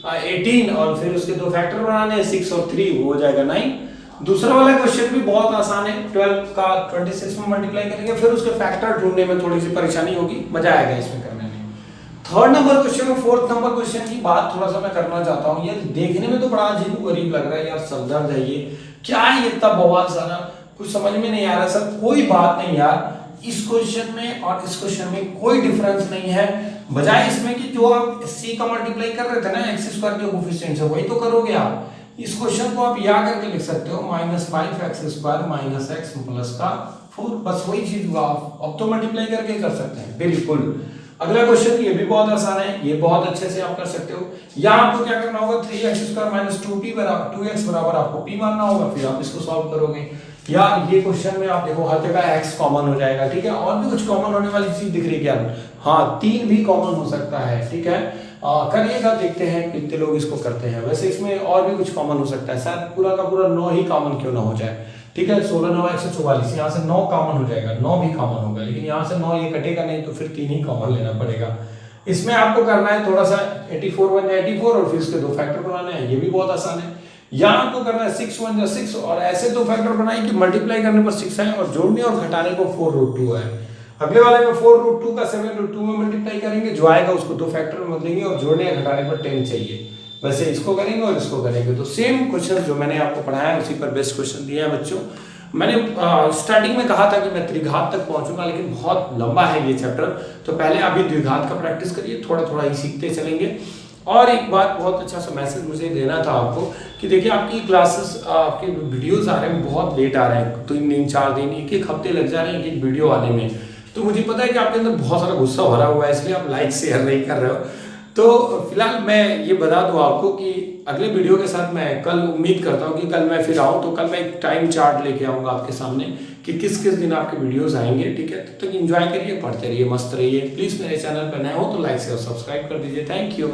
18 और फिर उसके दो फैक्टर बनाने हैं, 6 और 3 वो हो जाएगा 9। दूसरा वाला क्वेश्चन भी बहुत आसान है, 12 का 26 में मल्टीप्लाई करेंगे, फिर उसके फैक्टर ढूंढने में थोड़ी सी परेशानी होगी, मजा आएगा इसमें करने में। थर्ड नंबर क्वेश्चन और फोर्थ नंबर क्वेश्चन की बात थोड़ा सा मैं करना चाहता हूँ। ये देखने में तो बड़ा अजीब गरीब लग रहा है यार, सरदर्द है ये, क्या है इतना बवाल सारा, कुछ समझ में नहीं आ रहा सर। कोई बात नहीं यार, इस क्वेश्चन में और इस क्वेश्चन में कोई डिफरेंस नहीं है। बजाय इसमें कि जो आप c का मल्टीप्लाई कर रहे थे ना x² के कोफिशिएंट से, वही तो करोगे आप। इस क्वेश्चन को आप याद करके लिख सकते हो, -5x² - x प्लस का 4, बस वही चीज हुआ। अब तो मल्टीप्लाई करके कर सकते हैं बिल्कुल। अगला क्वेश्चन ये भी बहुत आसान है, ये बहुत अच्छे से आप कर सकते हो। यहाँ आपको क्या करना होगा, 3x² - 2p बराबर 2x बराबर आपको p मानना होगा, फिर आप इसको सॉल्व करोगे। या ये क्वेश्चन में आप देखो हर जगह x कॉमन हो जाएगा, ठीक है। और भी कुछ कॉमन होने वाली चीज दिख रही है क्या? हाँ, 3 भी कॉमन हो सकता है, ठीक है। करिएगा, देखते हैं कितने लोग इसको करते हैं। वैसे इसमें और भी कुछ कॉमन हो सकता है, शायद पूरा का पूरा 9 ही कॉमन क्यों ना हो जाए, ठीक है। 16 9 144, यहाँ से 9 कॉमन हो जाएगा, 9 भी कॉमन होगा, लेकिन यहाँ से 9 ये कटेगा नहीं, तो फिर 3 ही कॉमन लेना पड़ेगा। इसमें आपको करना है थोड़ा सा 84 1 84 और फिर इसके दो फैक्टर बनाने हैं, ये भी बहुत आसान है। यहाँ आपको करना है 6 1 6 और ऐसे दो फैक्टर बनाए कि मल्टीप्लाई करने पर 6 है और जोड़ने और घटाने को 4√2 है। अगले वाले में 4√2 का 7√2 में मल्टीप्लाई करेंगे, जो आएगा उसको दो फैक्टर में बदलेंगे और जोड़ने या घटाने पर 10 चाहिए। वैसे इसको करेंगे और इसको करेंगे, तो सेम क्वेश्चन जो मैंने आपको पढ़ाया उसी पर बेस्ट क्वेश्चन दिया है बच्चों। मैंने स्टार्टिंग में कहा था कि मैं त्रिघात तक पहुंचूंगा, लेकिन बहुत लंबा है ये चैप्टर, तो पहले अभी द्विघात का प्रैक्टिस करिए, थोड़ा थोड़ा ही सीखते चलेंगे। और एक बात, बहुत अच्छा सा मैसेज मुझे देना था आपको कि देखिए आपकी क्लासेस, आपके वीडियोस आ रहे हैं बहुत लेट आ रहे हैं, 3 दिन 4 दिन, एक हफ्ते लग जा रहे हैं एक वीडियो आने में। तो मुझे पता है कि आपके अंदर बहुत सारा गुस्सा भरा हुआ है, इसलिए आप लाइक शेयर नहीं कर रहे हो। तो फिलहाल मैं ये बता दूं आपको कि अगले वीडियो के साथ मैं कल उम्मीद करता हूं कि कल मैं फिर आऊं, तो कल मैं एक टाइम चार्ट लेके आऊंगा आपके सामने कि किस किस दिन आपके वीडियोस आएंगे, ठीक है। तब तक एंजॉय करिए, पढ़ते रहिए, मस्त रहिए। प्लीज मेरे चैनल पर नए हो तो लाइक शेयर सब्सक्राइब कर दीजिए। Thank you.